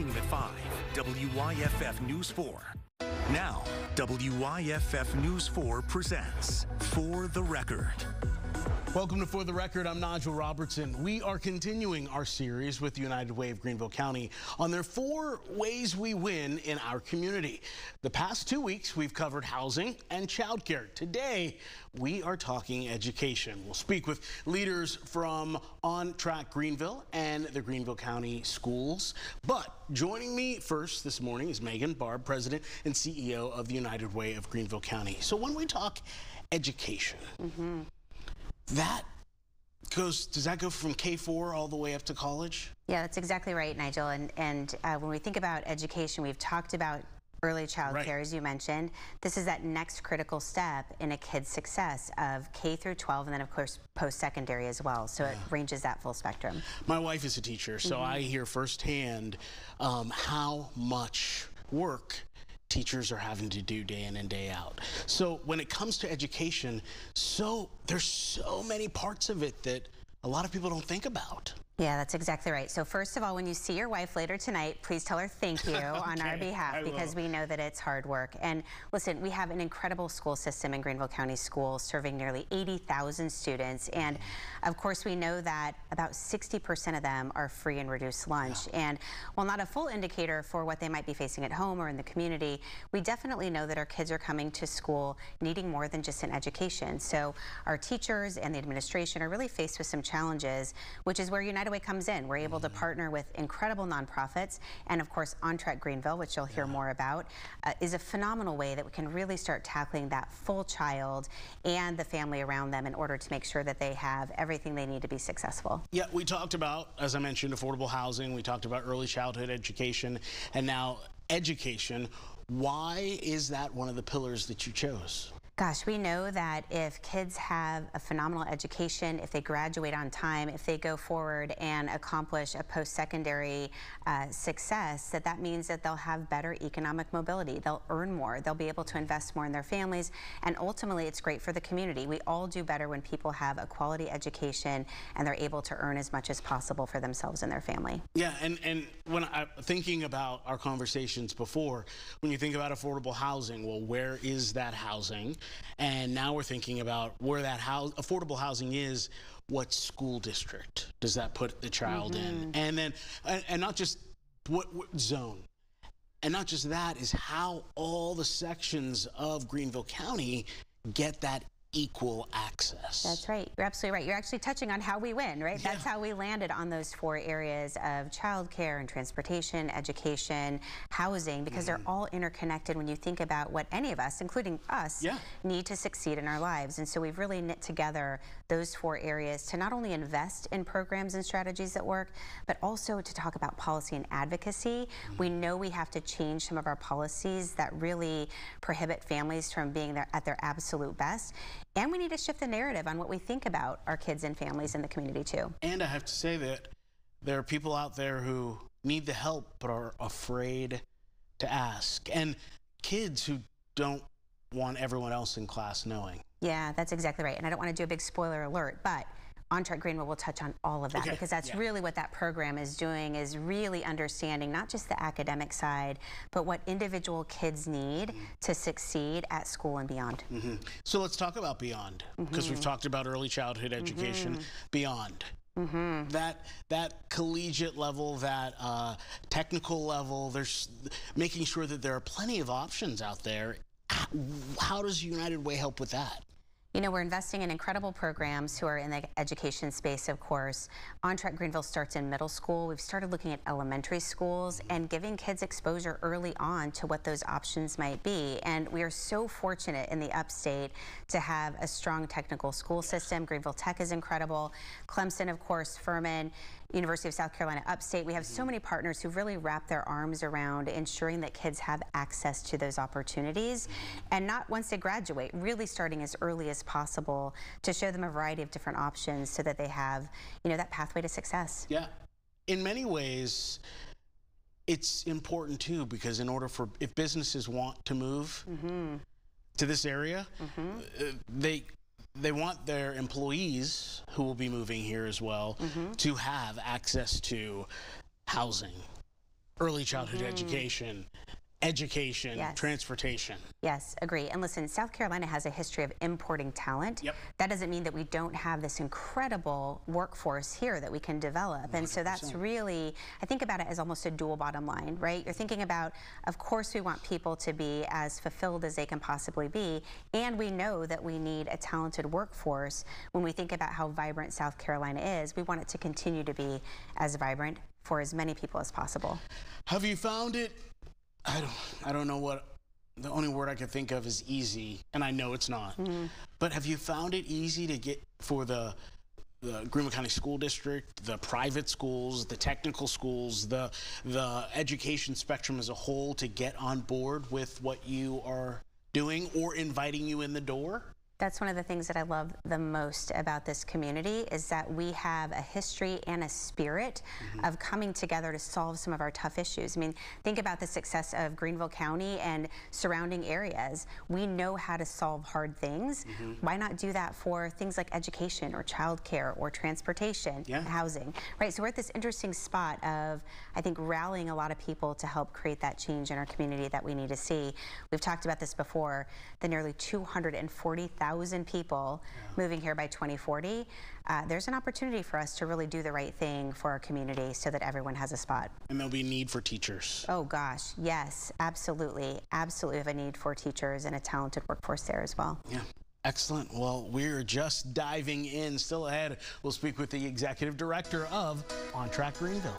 team at 5, WYFF News 4. Now, WYFF News 4 presents For the Record. Welcome to For the Record. I'm Nigel Robertson. We are continuing our series with United Way of Greenville County on their 4 ways we win in our community. The past 2 weeks, we've covered housing and childcare. Today, we are talking education. We'll speak with leaders from On Track Greenville and the Greenville County Schools. But joining me first this morning is Megan Barb, President and CEO of the United Way of Greenville County. So when we talk education, does that go from K-4 all the way up to college? Yeah, that's exactly right, Nigel. And when we think about education, we've talked about early child care, as you mentioned. This is that next critical step in a kid's success of K through 12, and then of course post-secondary as well. So it ranges that full spectrum. My wife is a teacher, so I hear firsthand how much work teachers are having to do day in and day out. So when it comes to education, there's so many parts of it that a lot of people don't think about. Yeah, that's exactly right. So first of all, when you see your wife later tonight, please tell her thank you on our behalf, because we know that it's hard work. And listen, we have an incredible school system in Greenville County Schools serving nearly 80,000 students. And of course, we know that about 60% of them are free and reduced lunch. And while not a full indicator for what they might be facing at home or in the community, we definitely know that our kids are coming to school needing more than just an education. So our teachers and the administration are really faced with some challenges, which is where United Way comes in. We're able to partner with incredible nonprofits, and of course On Track Greenville, which you'll hear more about, is a phenomenal way that we can really start tackling that full child and the family around them in order to make sure that they have everything they need to be successful. Yeah, we talked about, as I mentioned, affordable housing, we talked about early childhood education, and now education. Why is that one of the pillars that you chose? Gosh, we know that if kids have a phenomenal education, if they graduate on time, if they go forward and accomplish a post-secondary success, that means that they'll have better economic mobility. They'll earn more. They'll be able to invest more in their families. And ultimately, it's great for the community. We all do better when people have a quality education and they're able to earn as much as possible for themselves and their family. Yeah, and when I'm thinking about our conversations before, when you think about affordable housing, well, where is that housing? And now we're thinking about where that affordable housing is. What school district does that put the child in? And then, and not just what zone. And not just that, is how all the sections of Greenville County get that equal access. That's right. You're absolutely right. You're actually touching on how we win, right? Yeah. That's how we landed on those 4 areas of childcare and transportation, education, housing, because they're all interconnected when you think about what any of us, including us, need to succeed in our lives. And so we've really knit together those 4 areas to not only invest in programs and strategies that work, but also to talk about policy and advocacy. We know we have to change some of our policies that really prohibit families from being at their absolute best. And we need to shift the narrative on what we think about our kids and families in the community too. And I have to say that there are people out there who need the help but are afraid to ask. And kids who don't want everyone else in class knowing. Yeah, that's exactly right. And I don't want to do a big spoiler alert, but On Track Greenville will touch on all of that, because that's really what that program is doing, is really understanding not just the academic side, but what individual kids need to succeed at school and beyond. So let's talk about beyond, because we've talked about early childhood education, beyond. That collegiate level, that technical level, there's making sure that there are plenty of options out there. How does United Way help with that? You know, we're investing in incredible programs who are in the education space, of course. On Track Greenville starts in middle school. We've started looking at elementary schools and giving kids exposure early on to what those options might be. And we are so fortunate in the upstate to have a strong technical school system. Greenville Tech is incredible. Clemson, of course, Furman, University of South Carolina Upstate. We have so many partners who've really wrapped their arms around ensuring that kids have access to those opportunities, and not once they graduate, really starting as early as possible to show them a variety of different options so that they have, you know, that pathway to success. Yeah. In many ways, it's important too, because in order for, if businesses want to move to this area, they want their employees who will be moving here as well to have access to housing, early childhood education, Yes. transportation. Yes, agree. And listen, South Carolina has a history of importing talent. Yep. That doesn't mean that we don't have this incredible workforce here that we can develop. 100%. And so that's really, I think about it as almost a dual bottom line, right? You're thinking about, of course, we want people to be as fulfilled as they can possibly be. And we know that we need a talented workforce. When we think about how vibrant South Carolina is, we want it to continue to be as vibrant for as many people as possible. Have you found it? I don't know what, the only word I can think of is easy, and I know it's not. But have you found it easy to get for the Greenville County School District, the private schools, the technical schools, the education spectrum as a whole to get on board with what you are doing or inviting you in the door? That's one of the things that I love the most about this community is that we have a history and a spirit of coming together to solve some of our tough issues. I mean, think about the success of Greenville County and surrounding areas. We know how to solve hard things. Why not do that for things like education or childcare or transportation, housing, right? So we're at this interesting spot of, I think, rallying a lot of people to help create that change in our community that we need to see. We've talked about this before, the nearly 240,000 people moving here by 2040. There's an opportunity for us to really do the right thing for our community so that everyone has a spot. And there'll be need for teachers. Oh gosh, yes, absolutely. Absolutely have a need for teachers and a talented workforce there as well. Yeah. Excellent. Well, we're just diving in. Still ahead, we'll speak with the executive director of On Track Greenville.